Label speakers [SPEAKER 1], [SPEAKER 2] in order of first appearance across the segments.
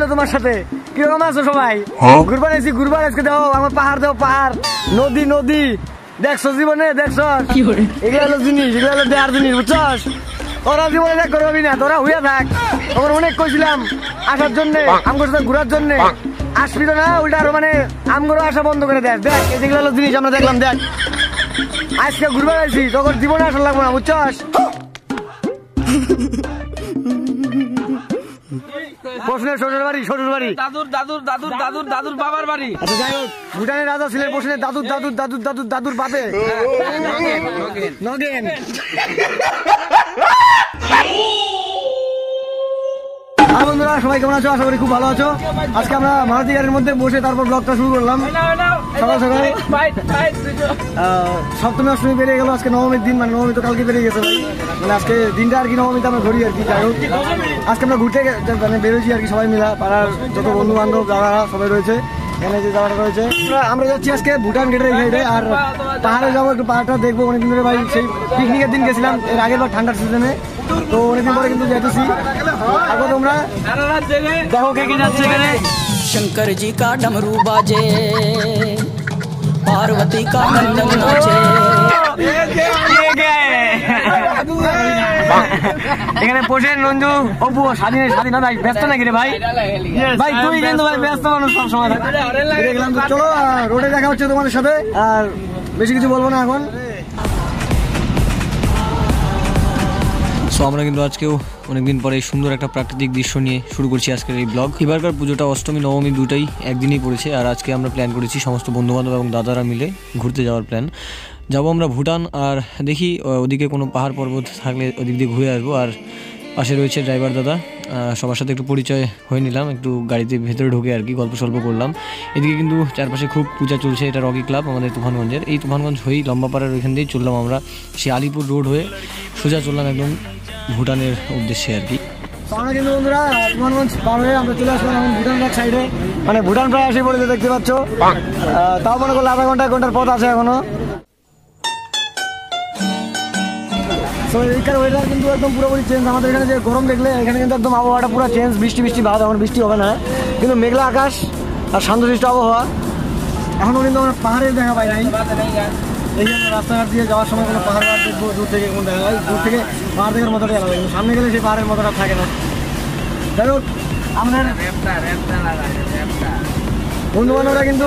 [SPEAKER 1] হলো তোমার সাথে? কিরকম আছো সবাই? ঘুরবার আইছি, ঘুরবার আজকে দাও আমার পাহাড়, দাও পাহাড়, নদী নদী দেখছো জীবনে, দেখছো এগুলো হলো জিনিস, এগুলো হলো দেয়ার জিনিস, বুঝছস? তোরা জীবনে দেখ করবি না, তোরা হইয়া থাক। তোমার অনেক কইছিলাম আসার জন্য, আমগোর সাথে ঘুরার জন্য, আসবি তো না, উল্টা আরো মানে আমগোরও আসা বন্ধ করে দেখ। দেখ যেগুলো হলো জিনিস আমরা দেখলাম, দেখ আজকে ঘুরবার আইছি, তোর জীবনে আসা লাগবো না, বুঝছস? প্রশ্নের শ্বশুর বাড়ি, শ্বশুর বাড়ি,
[SPEAKER 2] দাদুর দাদুর দাদুর দাদুর দাদুর বাবার বাড়ি।
[SPEAKER 1] আচ্ছা যাই হোক, ভুটানের রাজা ছিলেন প্রশ্নের দাদুর দাদুর দাদুর দাদুর দাদুর বাপে নগেন। আর বন্ধুরা সবাই কেমন আছো? আশা করি খুব ভালো আছো। আজকে আমরা মারুতি গাড়ির মধ্যে বসে তারপর ব্লগটা শুরু করলাম সকাল সকাল। সপ্তমী অষ্টমী বেরিয়ে গেল, আজকে নবমীর দিন, মানে নবমী তো কালকে বেরিয়ে গেছে ভাই, মানে আজকে দিনটা আর কি নবমীতে আমরা ঘুরি আর কি। যাই হোক আজকে আমরা ঘুরতে মানে বেরোচ্ছি আর কি, সবাই মিলা, পাড়ার যত বন্ধু বান্ধব যারা সবাই রয়েছে এখানে যে যাওয়াটা রয়েছে। আমরা যাচ্ছি আজকে ভুটান গেটের এই সাইডে, আর পাহাড়ে যাবো, একটু পাহাড়টা দেখবো। অনেকদিন ধরে ভাই সেই পিকনিকের দিন গেছিলাম এর আগের বার ঠান্ডার সিজনে, তো অনেকদিন পরে কিন্তু যাইতেছি। তারপর তোমরা দেখো কে কে যাচ্ছে এখানে।
[SPEAKER 3] शंकर जी का डमरू बाजे, पार्वती का नंदन नाचे।
[SPEAKER 1] এখানে পোষের নন্দু অপু স্বাধীন, স্বাধীন ভাই ব্যস্ত নাকি রে ভাই? ভাই তুই কিন্তু ভাই ব্যস্ত মানুষ সব সময়। চলো রোডে দেখা হচ্ছে তোমাদের সাথে, আর বেশি কিছু বলবো না এখন।
[SPEAKER 4] সো আমরা কিন্তু আজকেও অনেকদিন পরে সুন্দর একটা প্রাকৃতিক দৃশ্য নিয়ে শুরু করছি আজকের এই ব্লগ। এবারকার পুজোটা অষ্টমী নবমী দুটাই একদিনই পড়েছে, আর আজকে আমরা প্ল্যান করেছি সমস্ত বন্ধুবান্ধব এবং দাদারা মিলে ঘুরতে যাওয়ার প্ল্যান। যাবো আমরা ভুটান, আর দেখি ওদিকে কোনো পাহাড় পর্বত থাকলে ওদিক দিয়ে ঘুরে আসবো। আর পাশে রয়েছে ড্রাইভার দাদা, সবার সাথে একটু পরিচয় হয়ে নিলাম, একটু গাড়িতে ভেতরে ঢুকে আর কি গল্প সল্প করলাম। এদিকে কিন্তু চারপাশে খুব পূজা চলছে, এটা রকি ক্লাব আমাদের তুফানগঞ্জের। এই তুফানগঞ্জ হয়েই লম্বাপাড়ার ওইখান দিয়েই চললাম আমরা, সে আলিপুর রোড হয়ে সোজা চললাম একদম ভুটানের উদ্দেশ্যে আর কি।
[SPEAKER 1] আমরা কিন্তু বন্ধুরা তুফানগঞ্জ পার হয়ে আমরা চলে আসলাম এখন ভুটান সাইডে, মানে ভুটান প্রায় এসে পড়েছে দেখতে পাচ্ছ। তাও মনে করলে আধা ঘন্টা, এক ঘন্টার পথ আছে এখনো। তো এইখানে ওয়েদার কিন্তু একদম পুরোপুরি চেঞ্জ। আমাদের এখানে যে গরম দেখলে, এখানে কিন্তু একদম আবহাওয়াটা পুরো চেঞ্জ, বৃষ্টি বৃষ্টি ভাব, এখন বৃষ্টি হবে না, কিন্তু মেঘলা আকাশ আর শান্তশিষ্ট আবহাওয়া। এখনও কিন্তু আমরা পাহাড়ের দেখা পাই নাই। এই জন্য রাস্তাঘাট দিয়ে যাওয়ার সময় কোনো পাহাড় ঘাট দেখবো, দূর থেকে কোনো দেখা যায়, দূর থেকে পাহাড় দেখার মতোটাই আলাদা, কিন্তু সামনে গেলে সেই পাহাড়ের মতোটা থাকে না। যাই হোক আমাদের বন্ধু বান্ধবরা কিন্তু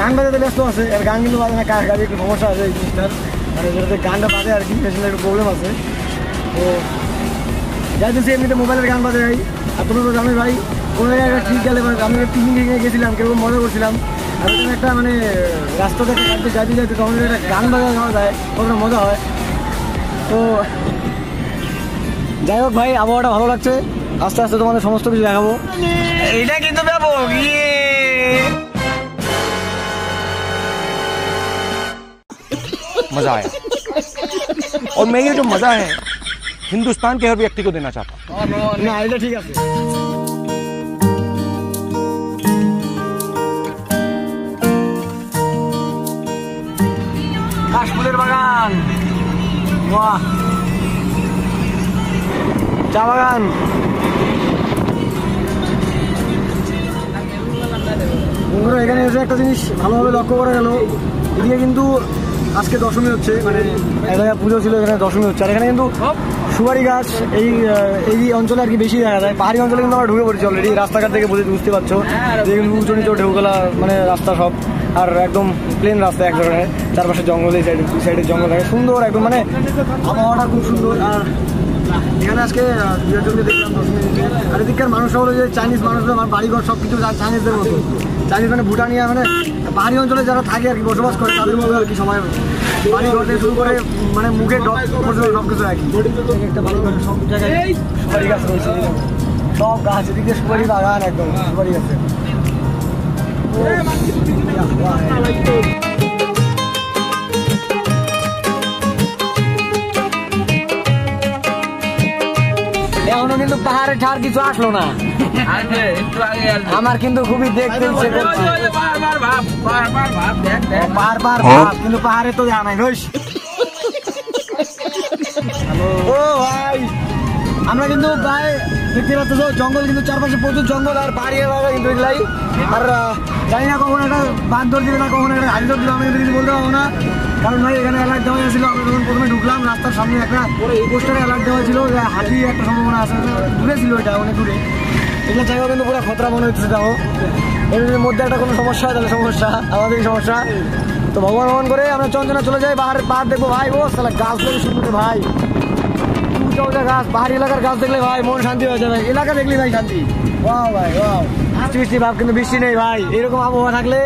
[SPEAKER 1] গান বাজাতে ব্যস্ত আছে, আর গান কিন্তু বাজে না, গাড়ি একটু সমস্যা আছে এই জিনিসটার, মানে যেটাতে গানটা বাজে আর কি, মেশিনের একটু প্রবলেম আছে। তো যাইতেছি এমনিতে মোবাইলের গান বাজে ভাই। আর তুমি তো জানোই ভাই, কোনো জায়গায় একটা ঠিক গেলে, মানে আমি পিকনিকে গেছিলাম, কিরকম মজা করছিলাম, আর ওখানে একটা মানে রাস্তা থেকে যাইতে যাইতে তখন একটা গান বাজা যাওয়া যায়, কতটা মজা হয়। তো যাই হোক ভাই, আবহাওয়াটা ভালো লাগছে, আস্তে আস্তে তোমাদের সমস্ত কিছু দেখাবো। এটা কিন্তু ব্যাপক
[SPEAKER 5] मजा आया और मैं ये जो मजा है हिंदुस्तान के हर व्यक्ति को देना चाहता हूँ।
[SPEAKER 1] না এটা ঠিক আছে। কাশফুলের বাগান, বাহ, চা বাগান। বন্ধুরা এখানে এসে একটা জিনিস ভালোভাবে লক্ষ্য করা গেল, এদিকে কিন্তু আজকে দশমী হচ্ছে, মানে এক জায়গায় পুজো ছিল, এখানে দশমী হচ্ছে। আর এখানে কিন্তু সুপারি গাছ এই অঞ্চলে আর কি বেশি দেখা যায়। পাহাড়ি অঞ্চলে কিন্তু আমরা ঢুকে পড়েছি অলরেডি, রাস্তাঘাট থেকে বুঝতে পারছো যে কিন্তু উঁচু নিচু ঢেউগোলা মানে রাস্তা সব, আর একদম প্লেন রাস্তা এক ধরনের, চারপাশে জঙ্গল, এই সাইডে জঙ্গল থাকে, সুন্দর একদম, মানে আবহাওয়াটা খুব সুন্দর। আর এখানে আজকে দুজনকে দেখলাম দশমী, আর এদিককার মানুষরা হলো যে চাইনিজ মানুষরা, বাড়িঘর সব কিছু চাইনিজদের মতো, চাইনিজ মানে ভুটানিয়া, মানে পাহাড়ি অঞ্চলে যারা থাকে আর কি বসবাস করে তাদের মধ্যে আর কি সবাই বাড়িঘর থেকে শুরু করে মানে মুখে সব কিছু একই। একটা বাড়িঘর সব জায়গায় সুপারি গাছ রয়েছে, সব গাছ, এদিকে সুপারি বাগান, একদম সুপারি গাছে। এখনো কিন্তু পাহাড়ে ঠার কিছু আসলো না, আমার কিন্তু খুবই দেখতে ইচ্ছে করছে, বারবার ভাব, কিন্তু পাহাড়ে তো জানা নাই। ও ভাই আমরা কিন্তু প্রায় দেখতে পাচ্ছ জঙ্গল, কিন্তু চারপাশে প্রচুর জঙ্গল আর পাহাড়ি এলাকা কিন্তু এগুলাই। আর জানি না কখন একটা বাঘ ধর দিবে না কখন একটা হাড়ি ধর দিবে, আমি কিন্তু কিছু বলতে পারবো না। কারণ ভাই এখানে অ্যালার্ট দেওয়া হয়েছিল, আমরা যখন প্রথমে ঢুকলাম রাস্তার সামনে একটা পোস্টারে অ্যালার্ট দেওয়া ছিল যে হাতি একটা সম্ভাবনা আছে, দূরে ছিল এটা অনেক দূরে। এগুলো জায়গা কিন্তু পুরো খতরা মনে হচ্ছে। দেখো এর মধ্যে একটা কোনো সমস্যা হয় তাহলে সমস্যা, আমাদের সমস্যা। তো ভগবান ভগবান করে আমরা চঞ্চনা চলে যাই, পাহাড় দেখবো ভাই। ও তাহলে গাছগুলো শুনতে ভাই, গাছ, পাহাড়ি এলাকার গাছ দেখলে ভাই মন শান্তি হয়ে যাবে, এলাকা দেখলে ভাই শান্তি। ওয়াও ভাই ওয়াও, বৃষ্টি বৃষ্টি ভাব, কিন্তু বৃষ্টি নেই ভাই। এরকম আবহাওয়া থাকলে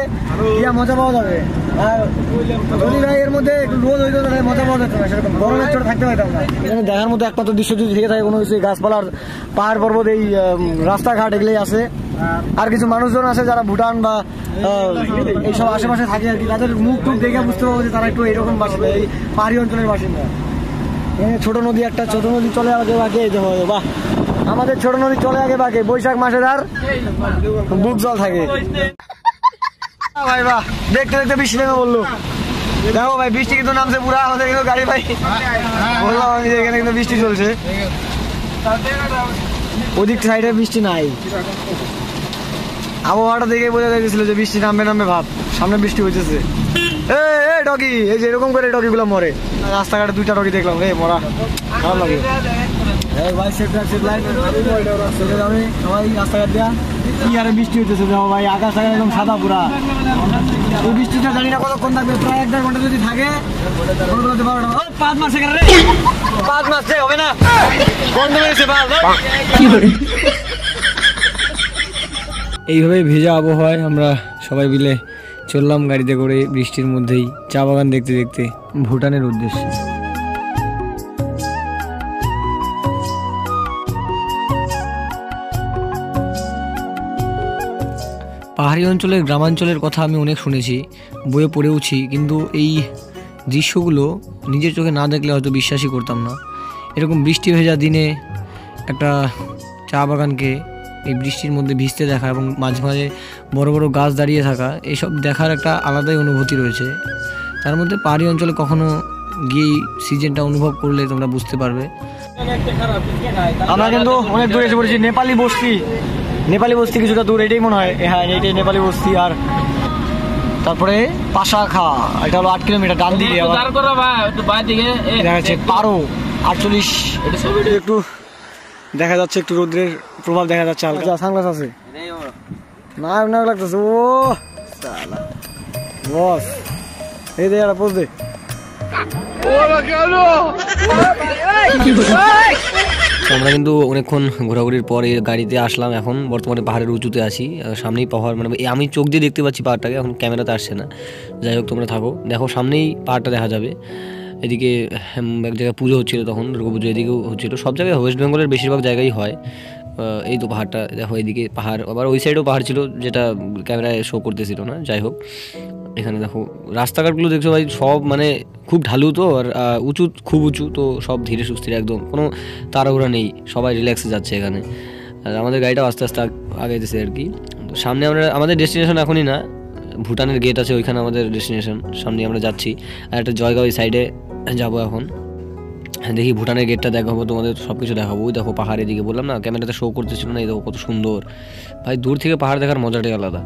[SPEAKER 1] ইয়া মজা পাওয়া যাবে। আর যদি ভাই এর মধ্যে একটু রোদ হইতো তাহলে মজা পাওয়া যেত না, সেরকম গরমের চোটে থাকতে পারতাম না। এখানে দেখার মতো একমাত্র দৃশ্য যদি থেকে থাকে কোনো কিছু গাছপালার, পাহাড় পর্বত, এই রাস্তাঘাট এগুলোই আছে। আর কিছু মানুষজন আছে যারা ভুটান বা এইসব আশেপাশে থাকে আর কি, তাদের মুখ টুক দেখে বুঝতে পারবো যে তারা একটু এইরকম বাসিন্দা, এই পাহাড়ি অঞ্চলের বাসিন্দা। ছোট নদী, একটা ছোট নদী চলে আগে বাকি, বাহ আমাদের ছোট নদী চলে আগে বাকি, বৈশাখ মাসের আর বুক জল থাকে ভাই। বাহ দেখতে দেখতে বৃষ্টি নেমে বললো, দেখো ভাই বৃষ্টি কিন্তু নামছে পুরা, আমাদের কিন্তু গাড়ি ভাই বললাম আমি এখানে কিন্তু বৃষ্টি চলছে, ওদিক সাইডে বৃষ্টি নাই। আবহাওয়াটা দেখে বোঝা যাইতেছিল যে বৃষ্টি নামবে নামবে ভাব, সামনে বৃষ্টি হইতেছে। ডগি, এই যে এরকম করে ডগি গুলো মরে, রাস্তাঘাটে দুইটা ডগি দেখলাম রে মরা, খারাপ লাগে ভাই। সবাই রাস্তাঘাট দেয়া কি আরে বৃষ্টি হইতেছে, দেখো ভাই আকাশ একদম সাদা পুরা। এই বৃষ্টিটা জানি না কতক্ষণ থাকবে, প্রায় 1-1.5 ঘন্টা যদি থাকে 5 মাস এখানে রে, 5 মাস হবে না, বন্ধ হয়েছে।
[SPEAKER 4] এইভাবে ভেজা আবহাওয়ায় আমরা সবাই মিলে চললাম গাড়িতে করে বৃষ্টির মধ্যেই চা বাগান দেখতে দেখতে ভুটানের উদ্দেশ্যে। পাহাড়ি অঞ্চলের গ্রামাঞ্চলের কথা আমি অনেক শুনেছি, বইয়ে পড়েওছি, কিন্তু এই দৃশ্যগুলো নিজের চোখে না দেখলে হয়তো বিশ্বাসই করতাম না। এরকম বৃষ্টি ভেজা দিনে একটা চা বাগানকে এই বৃষ্টির মধ্যে ভিজতে দেখা এবং মাঝে মাঝে বড় বড় গাছ দাঁড়িয়ে থাকা, এইসব দেখার একটা আলাদাই অনুভূতি রয়েছে। তার মধ্যে পাহাড়ি অঞ্চলে কখনো গিয়ে সিজনটা অনুভব করলে তোমরা বুঝতে পারবে।
[SPEAKER 1] আমরা কিন্তু অনেক দূরে এসে পড়েছি, নেপালি বস্তি। নেপালি বস্তি কিছুটা দূর, এটাই মনে হয়, হ্যাঁ এটাই নেপালি বস্তি। আর তারপরে পাশাখা, এটা হলো 8 কিলোমিটার ডান দিকে। দেখা যাচ্ছে পারো 48, একটু দেখা যাচ্ছে একটু রোদ্রের প্রভাব দেখা যাচ্ছে হালকা। সানগ্লাস আছে না, না লাগতেছে। ও সালা বস, এই দে আর পোজ দে।
[SPEAKER 4] আমরা কিন্তু অনেকক্ষণ ঘোরাঘুরির পরে গাড়িতে আসলাম, এখন বর্তমানে পাহাড়ের উঁচুতে আছি, সামনেই পাহাড়, মানে আমি চোখ দিয়ে দেখতে পাচ্ছি পাহাড়টাকে, এখন ক্যামেরাতে আসছে না। যাই হোক তোমরা থাকো, দেখো সামনেই পাহাড়টা দেখা যাবে। এদিকে এক জায়গায় পুজো হচ্ছিলো, তখন দুর্গা পুজো এদিকেও হচ্ছিলো, সব জায়গায় ওয়েস্ট বেঙ্গলের বেশিরভাগ জায়গায় হয়। এই তো পাহাড়টা দেখো, এদিকে পাহাড়, আবার ওই সাইডেও পাহাড় ছিল যেটা ক্যামেরায় শো করতেছিল না। যাই হোক এখানে দেখো রাস্তাঘাটগুলো দেখছো ভাই, সব মানে খুব ঢালু তো, আর উঁচু, খুব উঁচু তো, সব ধীরে সুস্থির, একদম কোনো তাড়াহুড়া নেই, সবাই রিল্যাক্সে যাচ্ছে এখানে। আর আমাদের গাড়িটাও আস্তে আস্তে আগাইতেছে আর কি। সামনে আমরা, আমাদের ডেস্টিনেশন এখনই না, ভুটানের গেট আছে ওইখানে আমাদের ডেস্টিনেশন, সামনে আমরা যাচ্ছি। আর একটা জয়গাঁও এই সাইডে যাবো এখন, দেখি ভুটানের গেটটা দেখাবো তোমাদের, সব কিছু দেখাবো। ওই দেখো পাহাড়ের দিকে, বললাম না ক্যামেরাতে শো করতেছিল না, এই দেখো কত সুন্দর ভাই। দূর থেকে পাহাড় দেখার মজাটাই আলাদা,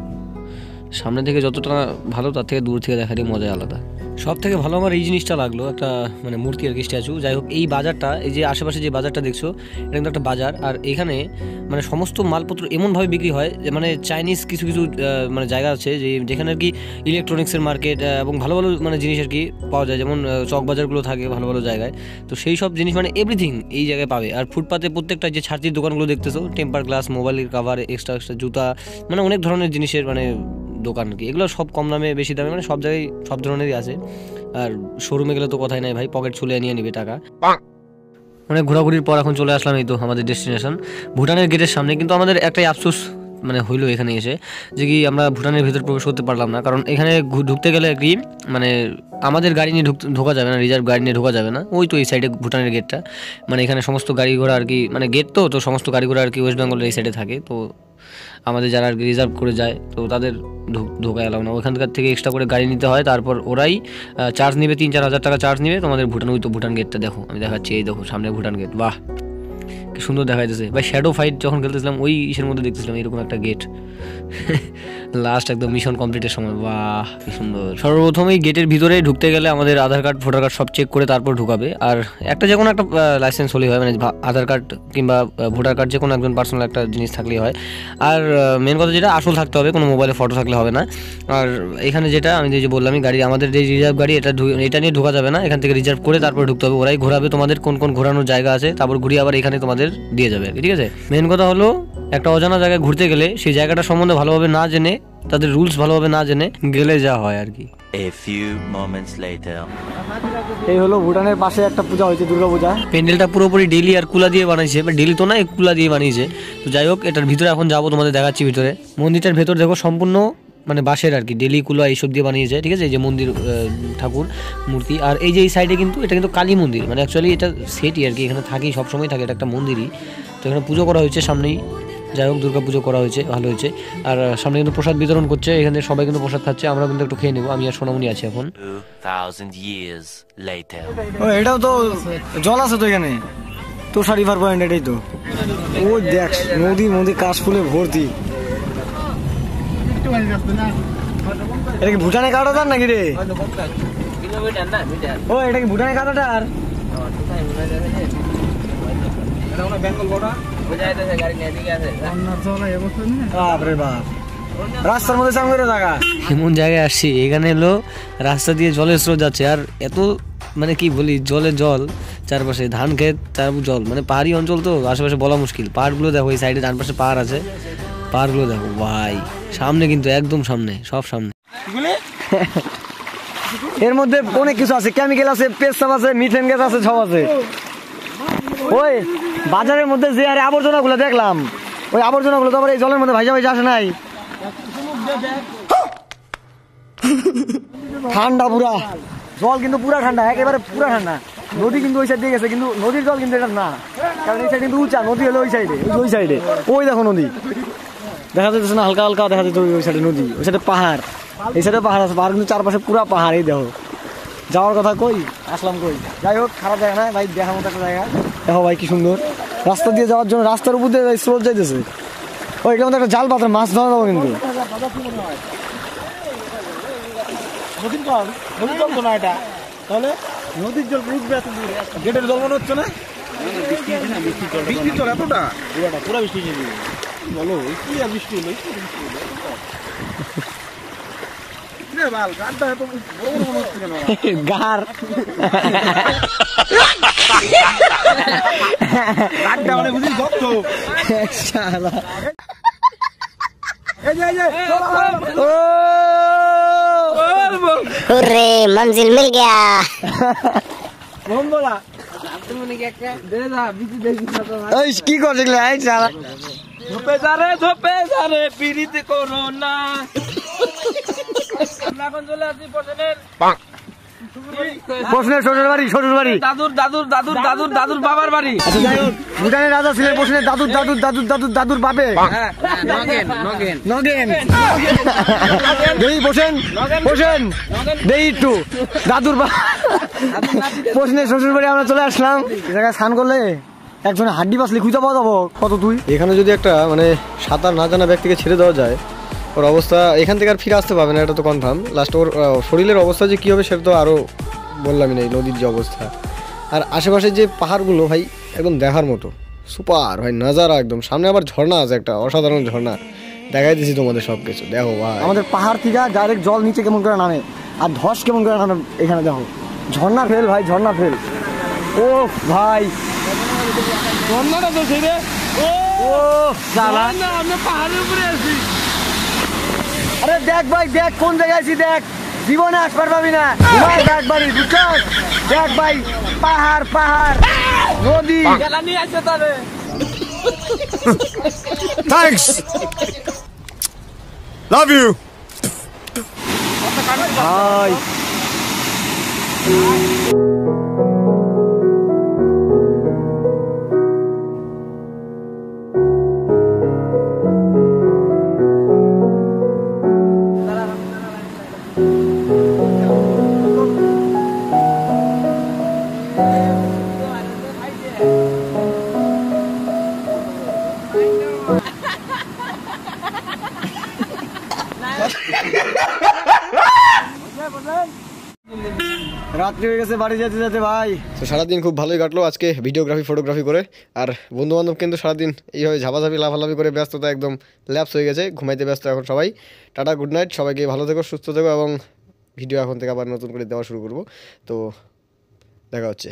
[SPEAKER 4] সামনে থেকে যতটা ভালো তার থেকে দূর থেকে দেখারই মজাই আলাদা। সব থেকে ভালো আমার এই জিনিসটা লাগলো, একটা মানে মূর্তি আর কি, স্ট্যাচু। যাই হোক এই বাজারটা, এই যে আশেপাশে যে বাজারটা দেখছো, এটা কিন্তু একটা বাজার। আর এখানে মানে সমস্ত মালপত্র এমনভাবে বিক্রি হয় যে মানে চাইনিজ কিছু কিছু মানে জায়গা আছে যে যেখানে আর কি ইলেকট্রনিক্সের মার্কেট এবং ভালো ভালো মানে জিনিস আর কি পাওয়া যায়, যেমন চক বাজারগুলো থাকে ভালো ভালো জায়গায়। তো সেই সব জিনিস মানে এভরিথিং এই জায়গায় পাবে। আর ফুটপাতে প্রত্যেকটা যে ছাড়তির দোকানগুলো দেখতেছো, টেম্পার গ্লাস, মোবাইলের কাভার, এক্সট্রা এক্সট্রা জুতা, মানে অনেক ধরনের জিনিসের মানে দোকান আর কি। এগুলো সব কম দামে বেশি দামে, মানে সব জায়গায় সব ধরনেরই আছে। আর শোরুমে গেলে তো কথাই নাই ভাই, পকেট ছুলে নিয়ে নিবে টাকা। অনেক ঘোরাঘুরির পর এখন চলে আসলাম এই তো আমাদের ডেস্টিনেশন, ভুটানের গেটের সামনে। কিন্তু আমাদের একটাই আফসোস মানে হইলো এখানে এসে, যে কি আমরা ভুটানের ভেতর প্রবেশ করতে পারলাম না, কারণ এখানে ঢুকতে গেলে কি মানে আমাদের গাড়ি নিয়ে ঢোকা যাবে না, রিজার্ভ গাড়ি নিয়ে ঢোকা যাবে না। ওই তো এই সাইডে ভুটানের গেটটা, মানে এখানে সমস্ত গাড়ি ঘোড়া আর কি, মানে গেট তো সমস্ত গাড়ি ঘোড়া আর কি ওয়েস্ট বেঙ্গলের এই সাইডে থাকে। তো আমাদের যারা আর কি রিজার্ভ করে যায়, তো তাদের ঢোকা এলাও না, ওখানকার থেকে এক্সট্রা করে গাড়ি নিতে হয়। তারপর ওরাই চার্জ নেবে, 3-4 হাজার টাকা চার্জ নেবে তোমাদের ভুটান। ওই তো ভুটান গেটটা দেখো, আমি দেখাচ্ছি, এই দেখো সামনে ভুটান গেট। বাহ কি সুন্দর দেখা যাচ্ছে ভাই। শ্যাডো ফাইট যখন খেলতেছিলাম ওই ইসের মধ্যে দেখতেছিলাম এরকম একটা গেট লাস্ট একদম মিশন কমপ্লিটের সময়। বাহ কি সুন্দর। সর্বপ্রথমেই গেটের ভিতরে ঢুকতে গেলে আমাদের আধার কার্ড ভোটার কার্ড সব চেক করে তারপর ঢুকাবে। আর একটা যে কোনো একটা লাইসেন্স হলেই হয়, মানে আধার কার্ড কিংবা ভোটার কার্ড যে কোনো একজন পার্সোনাল একটা জিনিস থাকলেই হয়। আর মেন কথা যেটা আসল থাকতে হবে, কোনো মোবাইলে ফটো থাকলে হবে না। আর এখানে যেটা আমি যে বললামই গাড়ি, আমাদের যে রিজার্ভ গাড়ি এটা নিয়ে ঢোকা যাবে না, এখান থেকে রিজার্ভ করে তারপর ঢুকতে হবে। ওরাই ঘোরাবে তোমাদের কোন কোন ঘোরানোর জায়গা আছে, তারপর ঘুরিয়ে আবার এখানে তোমাদের দিয়ে যাবে, ঠিক আছে। মেন কথা হলো একটা অজানা জায়গায় ঘুরতে গেলে সেই জায়গাটা সম্বন্ধে ভালোভাবে না জেনে, তাদের রুলস ভালোভাবে না জেনে গেলে যা হয় আর কি।
[SPEAKER 6] A few moments later.
[SPEAKER 1] এই হলো ভুটানের পাশে একটা পূজা হয়েছে, দুর্গা পূজা।
[SPEAKER 4] প্যান্ডেলটা পুরোপুরি ডেলি আর কুলা দিয়ে বানিয়েছে, ডেলি তো না, কুলা দিয়ে বানিয়েছে। তো যাই হোক, এটার ভিতরে এখন যাবো, তোমাদের দেখাচ্ছি ভিতরে। মন্দিরটার ভেতর দেখো সম্পূর্ণ মানে বাঁশের আর কি, ডেলি কুলা এইসব দিয়ে বানিয়েছে, ঠিক আছে। এই যে মন্দির, ঠাকুর মূর্তি। আর এই যে এই সাইডে কিন্তু এটা কিন্তু কালী মন্দির, মানে অ্যাকচুয়ালি এটা সেটই আর কি, এখানে থাকি সবসময় থাকে, এটা একটা মন্দিরই। তো এখানে পুজো করা হয়েছে সামনেই, যাই হোক দুর্গা পুজো করা হয়েছে, ভালো হয়েছে। আর সামনে কিন্তু প্রসাদ বিতরণ করছে, এখানে সবাই কিন্তু প্রসাদ খাচ্ছে, আমরা কিন্তু একটু খেয়ে নেবো। আমি আর সোনামণি আছি এখন।
[SPEAKER 6] 2000 years later.
[SPEAKER 1] ও এটাও তো জল আছে তো এখানে, তোষা রিভার পয়েন্ট, এটাই তো। ও দেখ নদী কাশ ফুলে ভর্তি। এটা কি ভুটানে কাটাটার নাকি রে? ও এটা কি ভুটানে কাটাটার? রাস্তার মধ্যে চান করে থাকা
[SPEAKER 4] এমন জায়গায় আসছি, এখানে এলো রাস্তা দিয়ে জলের স্রোত যাচ্ছে, আর এত মানে কি বলি, জল চারপাশে, ধান ক্ষেত, তারপর জল, মানে পাহাড়ি অঞ্চল তো, আশেপাশে বলা মুশকিল। পাহাড়গুলো দেখো, এই সাইডে ডান পাশে পাহাড় আছে, পাহাড়গুলো দেখো ভাই, সামনে কিন্তু একদম সামনে, সব সামনে।
[SPEAKER 1] এর মধ্যে অনেক কিছু আছে, কেমিক্যাল আছে, পেস্টাম আছে, মিথেন গ্যাস আছে, সব আছে। ওই বাজারের মধ্যে যে আরে আবর্জনাগুলো দেখলাম, ওই আবর্জনাগুলো তো আবার এই জলের মধ্যে ভাইজা আসে নাই। ঠান্ডা পুরা জল, কিন্তু পুরা ঠান্ডা, একেবারে পুরা ঠান্ডা। নদী কিন্তু ওই সাইড দিয়ে গেছে, কিন্তু নদীর জল কিন্তু এটা না, কারণ এই সাইড কিন্তু উঁচা, নদী হলো ওই সাইডে। ওই দেখো নদী দেখা যাচ্ছে না, হালকা হালকা দেখা যাচ্ছে ওই সাইডে নদী, ওই সাইডে পাহাড়, এই সাইডে পাহাড় আছে, পাহাড় কিন্তু চারপাশে পুরা পাহাড়। এই দেখো যাওয়ার কথা কই, আসলাম কই। যাই হোক খারাপ জায়গা না ভাই, দেখার মতো একটা জায়গা। দেখো ভাই কি সুন্দর, রাস্তা দিয়ে যাওয়ার জন্য রাস্তার উপর দিয়ে স্রোত যাইতেছে। ওই এটার মধ্যে একটা জাল পাতা, মাছ ধরা যাবো কিন্তু। নদীর জল তো না এটা, তাহলে নদীর জল গেটের জল মনে হচ্ছে না, বৃষ্টির জল এতটা পুরা বৃষ্টি বলো, কি আর বৃষ্টি হলো,
[SPEAKER 7] मंजिल मिल गया।
[SPEAKER 1] কি করছে
[SPEAKER 2] ধোপে যারে পিরিতে করো না। এখন চলে আসি
[SPEAKER 1] প্রশ্নের শ্বশুর বাড়ি
[SPEAKER 2] দাদুর বাবার বাড়ি।
[SPEAKER 1] আচ্ছা যাই হোক, ভুটানের রাজা ছিলেন প্রশ্নের দাদুর বাপে নগেন। দেই বসেন দেই একটু দাদুর প্রশ্নের শ্বশুর বাড়ি আমরা চলে আসলাম। এই জায়গায় স্নান করলে একজনের হাড্ডি বাসলে খুঁজে পাওয়া যাবো কত তুই। এখানে যদি একটা মানে সাঁতার না জানা ব্যক্তিকে ছেড়ে দেওয়া যায়, ওর অবস্থা এখান থেকে আর ফিরে আসতে পারবে না, এটা তো কনফার্ম। লাস্ট ওর শরীরের অবস্থা যে কী হবে সেটা তো আরও বললামই না, এই নদীর যে অবস্থা। আর আশেপাশে যে পাহাড়গুলো ভাই একদম দেখার মতো, সুপার ভাই নাজারা একদম। সামনে আবার ঝর্ণা আছে, একটা অসাধারণ ঝর্ণা, দেখাই দিছি তোমাদের সব কিছু। দেখো ভাই আমাদের পাহাড় থেকে ডাইরেক্ট জল নিচে কেমন করে নামে, আর ধস কেমন করে নামে এখানে দেখো, ঝর্ণা ফেল ভাই, ঝর্ণা ফেল। ও ভাই
[SPEAKER 2] ঝর্ণাটা তো ছেড়ে আমরা পাহাড়ের উপরে আছি।
[SPEAKER 1] আরে দেখ ভাই দেখ, কোন জায়গায় আছি দেখ, জীবনে আসবার পাবি না দেখ বাড়ি, বুঝছস? দেখ ভাই পাহাড় নদী
[SPEAKER 2] খেলা নিয়ে আসছে তারে।
[SPEAKER 5] थैंक्स लव यू
[SPEAKER 1] ভাই। রাত্রি হয়ে গেছে বাড়ি যেতে যেতে ভাই। তো সারাদিন খুব ভালোই কাটলো আজকে ভিডিওগ্রাফি ফটোগ্রাফি করে। আর বন্ধু বান্ধব কিন্তু সারাদিন এইভাবে ঝাপাঝাপি লাফালাফি করে ব্যস্ততা একদম ল্যাপস হয়ে গেছে, ঘুমাইতে ব্যস্ত এখন সবাই। টাটা, গুড নাইট, সবাইকে ভালো থেকো, সুস্থ থেকো এবং ভিডিও এখন থেকে আবার নতুন করে দেওয়া শুরু করব। তো দেখা হচ্ছে।